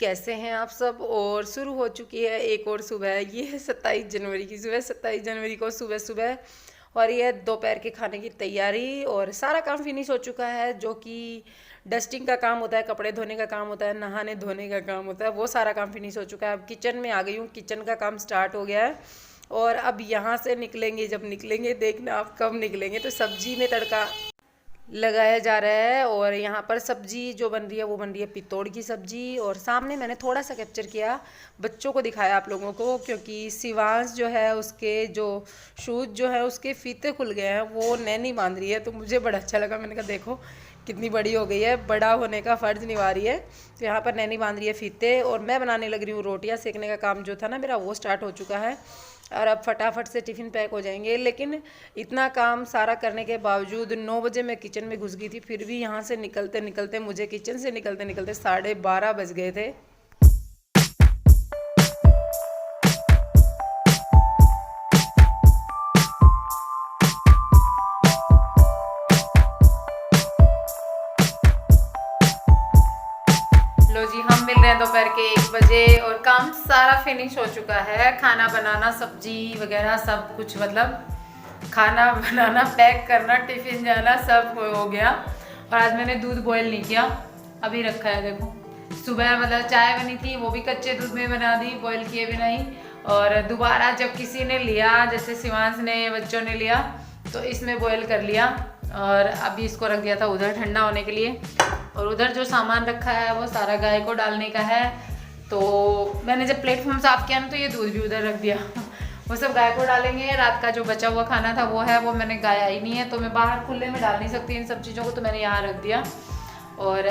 कैसे हैं आप सब। और शुरू हो चुकी है एक और सुबह। ये है 27 जनवरी की सुबह, 27 जनवरी को सुबह सुबह। और ये दोपहर के खाने की तैयारी और सारा काम फिनिश हो चुका है, जो कि डस्टिंग का काम होता है, कपड़े धोने का काम होता है, नहाने धोने का काम होता है, वो सारा काम फिनिश हो चुका है। अब किचन में आ गई हूँ, किचन का काम स्टार्ट हो गया है। और अब यहाँ से निकलेंगे, जब निकलेंगे देखना आप कब निकलेंगे। तो सब्जी में तड़का लगाया जा रहा है और यहाँ पर सब्जी जो बन रही है वो बन रही है पितोड़ की सब्जी। और सामने मैंने थोड़ा सा कैप्चर किया, बच्चों को दिखाया आप लोगों को, क्योंकि शिवांश जो है उसके जो शूज़ जो है उसके फीते खुल गए हैं, वो नैनी बांध रही है। तो मुझे बड़ा अच्छा लगा, मैंने कहा देखो कितनी बड़ी हो गई है, बड़ा होने का फ़र्ज निभा रही है। तो यहाँ पर नैनी बांध रही है फीते और मैं बनाने लग रही हूँ रोटियाँ। सेकने का काम जो था ना मेरा वो स्टार्ट हो चुका है और अब फटाफट से टिफ़िन पैक हो जाएंगे। लेकिन इतना काम सारा करने के बावजूद 9 बजे मैं किचन में घुस गई थी, फिर भी यहाँ से निकलते निकलते मुझे किचन से निकलते निकलते 12:30 बज गए थे। लो जी, हम मिल रहे हैं दोपहर के 1 बजे और काम सारा फिनिश हो चुका है। खाना बनाना, सब्जी वगैरह सब कुछ, मतलब खाना बनाना, पैक करना, टिफिन जाना, सब हो गया। और आज मैंने दूध बॉयल नहीं किया, अभी रखा है देखो। सुबह मतलब चाय बनी थी, वो भी कच्चे दूध में बना दी, बॉयल किए भी नहीं। और दोबारा जब किसी ने लिया, जैसे शिवांश ने, बच्चों ने लिया, तो इसमें बॉयल कर लिया। और अभी इसको रख दिया था उधर ठंडा होने के लिए। और उधर जो सामान रखा है वो सारा गाय को डालने का है। तो मैंने जब प्लेटफॉर्म साफ किया ना, तो ये दूध भी उधर रख दिया। वो सब गाय को डालेंगे। रात का जो बचा हुआ खाना था वो है, वो मैंने गाया ही नहीं है, तो मैं बाहर खुले में डाल नहीं सकती इन सब चीज़ों को, तो मैंने यहाँ रख दिया। और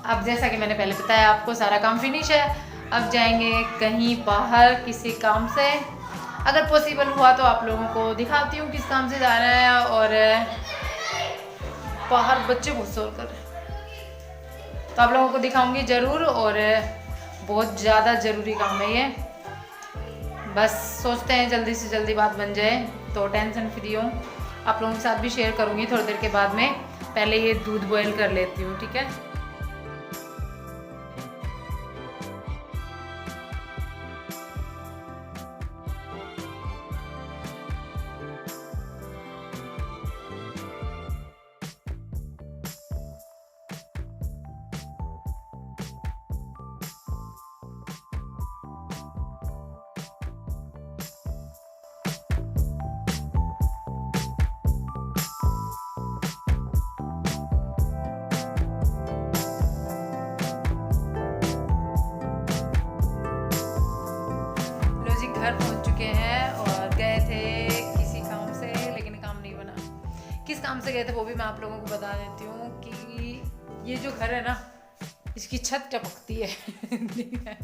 अब जैसा कि मैंने पहले बताया आपको, सारा काम फिनिश है। अब जाएंगे कहीं बाहर किसी काम से, अगर पॉसिबल हुआ तो आप लोगों को दिखाती हूँ किस काम से जाना है। और बाहर बच्चे बहुत शोर कर रहे हैं, तो आप लोगों को दिखाऊंगी ज़रूर। और बहुत ज़्यादा ज़रूरी काम है ये, बस सोचते हैं जल्दी से जल्दी बात बन जाए, तो टेंशन फ्री हूँ। आप लोगों के साथ भी शेयर करूँगी थोड़ी देर के बाद में। पहले ये दूध बॉयल कर लेती हूँ, ठीक है। घर पहुंच चुके हैं और गए थे किसी काम से, लेकिन काम नहीं बना। किस काम से गए थे वो भी मैं आप लोगों को बता देती हूँ कि ये जो घर है ना, इसकी छत टपकती है।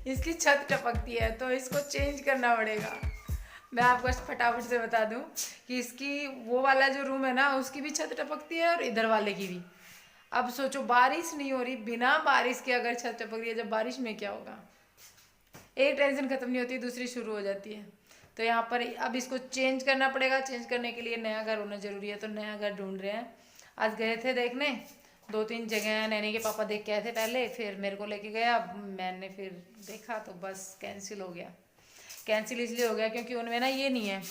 इसकी छत टपकती है, तो इसको चेंज करना पड़ेगा। मैं आपको फटाफट से बता दूं कि इसकी वो वाला जो रूम है ना, उसकी भी छत टपकती है और इधर वाले की भी। अब सोचो, बारिश नहीं हो रही, बिना बारिश के अगर छत टपक रही है, जब बारिश में क्या होगा। एक टेंशन खत्म नहीं होती, दूसरी शुरू हो जाती है। तो यहाँ पर अब इसको चेंज करना पड़ेगा। चेंज करने के लिए नया घर होना जरूरी है, तो नया घर ढूंढ रहे हैं। आज गए थे देखने, 2-3 जगह नैनी के पापा देख के आए थे पहले, फिर मेरे को लेके गया। मैंने फिर देखा तो बस कैंसिल हो गया। कैंसिल इसलिए हो गया क्योंकि उनमें ना ये नहीं है,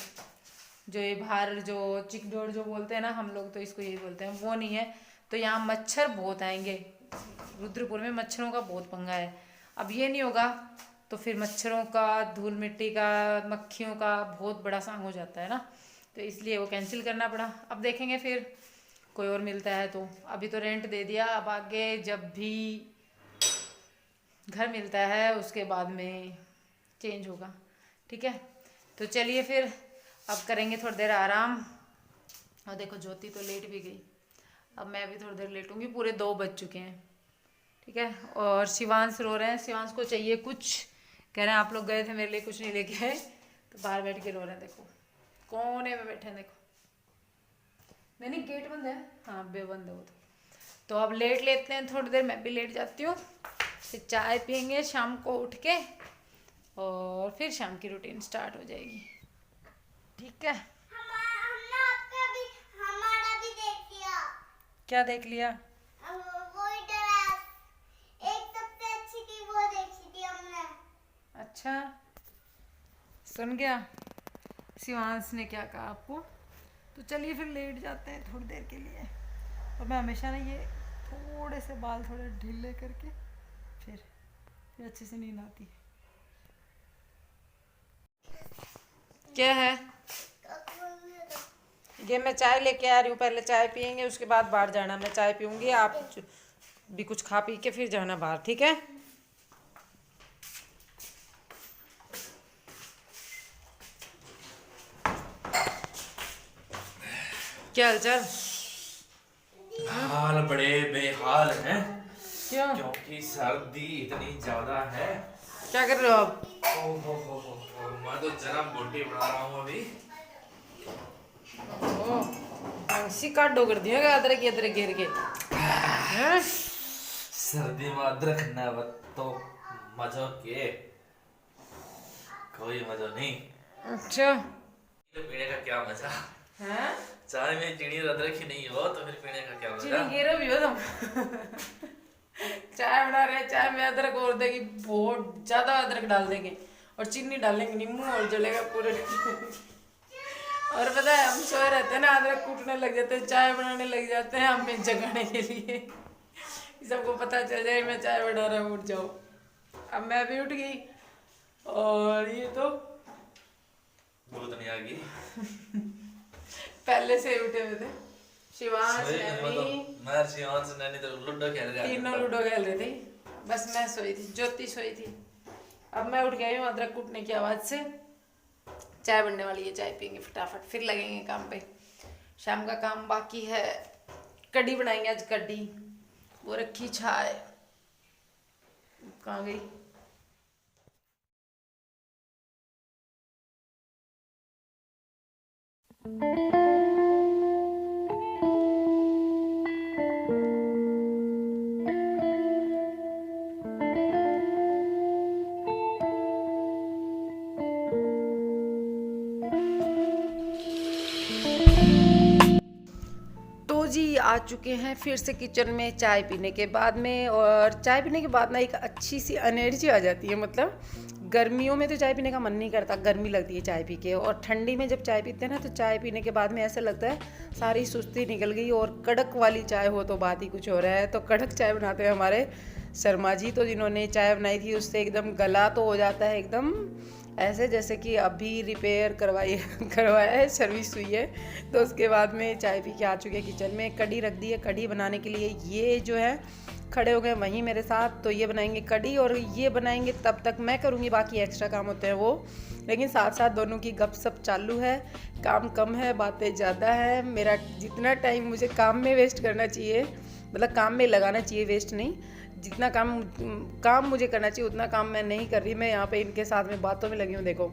जो ये बाहर जो चिकडोर जो बोलते हैं ना, हम लोग तो इसको यही बोलते हैं, वो नहीं है। तो यहाँ मच्छर बहुत आएंगे, रुद्रपुर में मच्छरों का बहुत पंगा है। अब ये नहीं होगा तो फिर मच्छरों का, धूल मिट्टी का, मक्खियों का बहुत बड़ा सांग हो जाता है ना, तो इसलिए वो कैंसिल करना पड़ा। अब देखेंगे फिर कोई और मिलता है तो। अभी तो रेंट दे दिया, अब आगे जब भी घर मिलता है उसके बाद में चेंज होगा, ठीक है। तो चलिए फिर अब करेंगे थोड़ी देर आराम। और देखो ज्योति तो लेट भी गई, अब मैं भी थोड़ी देर लेटूंगी। पूरे 2 बज चुके हैं, ठीक है। और शिवांश रो रहे हैं, शिवांश को चाहिए कुछ, कह रहे हैं आप लोग गए थे मेरे लिए कुछ नहीं लेके आए, तो बाहर बैठ के रो रहे हैं। देखो कोने में बैठे हैं, देखो। नहीं गेट बंद है, हाँ बंद है वो तो अब लेट लेते हैं थोड़ी देर, मैं भी लेट जाती हूँ। फिर चाय पियेंगे शाम को उठ के, और फिर शाम की रूटीन स्टार्ट हो जाएगी, ठीक है। हमने आपका भी, हमारा भी देख लिया। क्या देख लिया? वो ड्रेस अच्छा, सुन गया शिवांश ने क्या कहा आपको? तो चलिए फिर लेट जाते हैं थोड़ी देर के लिए। और मैं हमेशा ना ये थोड़े से बाल थोड़े ढीले करके फिर अच्छे से नींद आती है। क्या है ये? मैं चाय लेके आ रही हूँ, पहले चाय पियेंगे उसके बाद बाहर जाना। मैं चाय पीऊंगी, आप भी कुछ खा पी के फिर जाना बाहर, ठीक है? क्या हालचाल? हाल बड़े बेहाल हैं क्यों? क्योंकि सर्दी इतनी ज्यादा है। क्या कर रहे हो आप? ओहो, मैं तो जन्म बूटी बना रहा हूँ अभी। बंसी काटो कर दिया क्या अदरक अदरक घेर के? हैं? सर्दी में अदरक न तो मजो के कोई मजा नहीं। अच्छा तो पीने का क्या मजा? हैं? चाय में चीनी और अदरक ही नहीं हो तो फिर पीने का क्या मजा? चीनी घेरो भी हो तुम। चाय बना रहे हैं, चाय में अदरक और देगी, बहुत ज्यादा अदरक डाल देंगे और चीनी डालेंगे, नींबू और जलेगा पूरे। और पता है हम सोए रहते हैं ना, अदरक कूटने लग जाते हैं, चाय बनाने लग जाते हैं हमें जगाने के लिए। सबको पता चल जाए मैं चाय बना रहा हूँ, उठ जाओ। अब मैं भी उठ गई और ये तो भूत नहीं आ गई। पहले से उठे हुए थे। शिवांश सोए नहीं, नैनी मैं शिवांश नैनी तो लूडो खेल रहे तीनों लूडो खेल रहे थे। बस मैं सोई थी, ज्योति सोई थी। अब मैं उठ गई हूँ अदरक कूटने की आवाज से। चाय बनने वाली है, चाय पियेंगे फटाफट, फिर लगेंगे काम पे। शाम का काम बाकी है, कढ़ी बनाएंगे आज, कढ़ी। वो रखी चाय, कहाँ गई? तो जी आ चुके हैं फिर से किचन में चाय पीने के बाद में। और चाय पीने के बाद ना एक अच्छी सी एनर्जी आ जाती है। मतलब गर्मियों में तो चाय पीने का मन नहीं करता, गर्मी लगती है चाय पी के। और ठंडी में जब चाय पीते हैं ना तो चाय पीने के बाद में ऐसा लगता है सारी सुस्ती निकल गई। और कड़क वाली चाय हो तो बात ही कुछ हो रहा है। तो कड़क चाय बनाते हैं हमारे शर्मा जी, तो जिन्होंने चाय बनाई थी उससे एकदम गला तो हो जाता है एकदम ऐसे जैसे कि अभी रिपेयर करवाया है, सर्विस हुई है। तो उसके बाद में चाय पी के आ चुके हैं किचन में। कढ़ी रख दी है, कढ़ी बनाने के लिए ये जो है खड़े हो गए वहीं मेरे साथ। तो ये बनाएंगे कढ़ी और ये बनाएंगे, तब तक मैं करूँगी, बाकी एक्स्ट्रा काम होते हैं वो। लेकिन साथ साथ दोनों की गपशप चालू है। काम कम है, बातें ज़्यादा है। मेरा जितना टाइम मुझे काम में वेस्ट करना चाहिए, मतलब काम में लगाना चाहिए, वेस्ट नहीं, जितना काम मुझे करना चाहिए उतना काम मैं नहीं कर रही। मैं यहाँ पे इनके साथ में बातों में लगी हूँ देखो।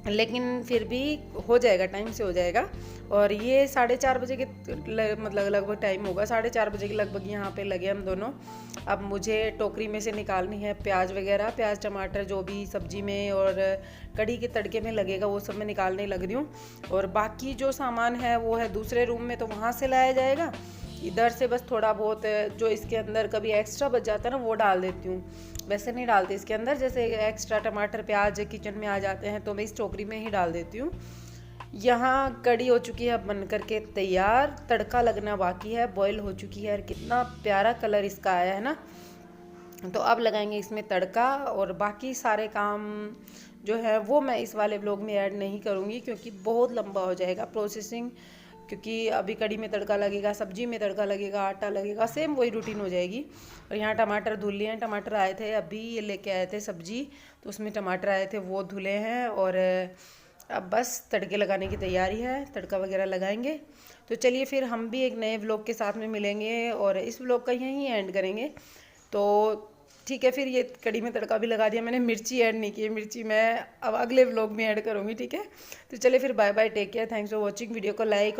लेकिन फिर भी हो जाएगा, टाइम से हो जाएगा। और ये 4:30 बजे के मतलब लगभग टाइम होगा, 4:30 बजे के लगभग यहाँ पे लगे हम दोनों। अब मुझे टोकरी में से निकालनी है प्याज वगैरह, प्याज टमाटर जो भी सब्जी में और कढ़ी के तड़के में लगेगा वो सब मैं निकालने लग रही हूँ। और बाकी जो सामान है वो है दूसरे रूम में, तो वहाँ से लाया जाएगा। इधर से बस थोड़ा बहुत जो इसके अंदर कभी एक्स्ट्रा बच जाता है ना वो डाल देती हूँ। वैसे नहीं डालती इसके अंदर, जैसे एक्स्ट्रा टमाटर प्याज किचन में आ जाते हैं तो मैं इस टोकरी में ही डाल देती हूँ। यहाँ कढ़ी हो चुकी है बन करके तैयार, तड़का लगना बाकी है, बॉईल हो चुकी है और कितना प्यारा कलर इसका आया है ना। तो अब लगाएंगे इसमें तड़का। और बाकी सारे काम जो है वो मैं इस वाले व्लॉग में ऐड नहीं करूँगी क्योंकि बहुत लंबा हो जाएगा प्रोसेसिंग। क्योंकि अभी कढ़ी में तड़का लगेगा, सब्जी में तड़का लगेगा, आटा लगेगा, सेम वही रूटीन हो जाएगी। और यहाँ टमाटर धुल लिए हैं, टमाटर आए थे अभी ये लेके आए थे सब्जी, तो उसमें टमाटर आए थे वो धुले हैं। और अब बस तड़के लगाने की तैयारी है, तड़का वगैरह लगाएंगे। तो चलिए फिर हम भी एक नए व्लॉग के साथ में मिलेंगे और इस व्लॉग का यहीं एंड करेंगे। तो ठीक है, फिर ये कढ़ी में तड़का भी लगा दिया मैंने, मिर्ची ऐड नहीं की है, मिर्ची मैं अब अगले व्लॉग में ऐड करूँगी, ठीक है। तो चलिए फिर bye bye, take care, thanks for watching. Video को लाइक और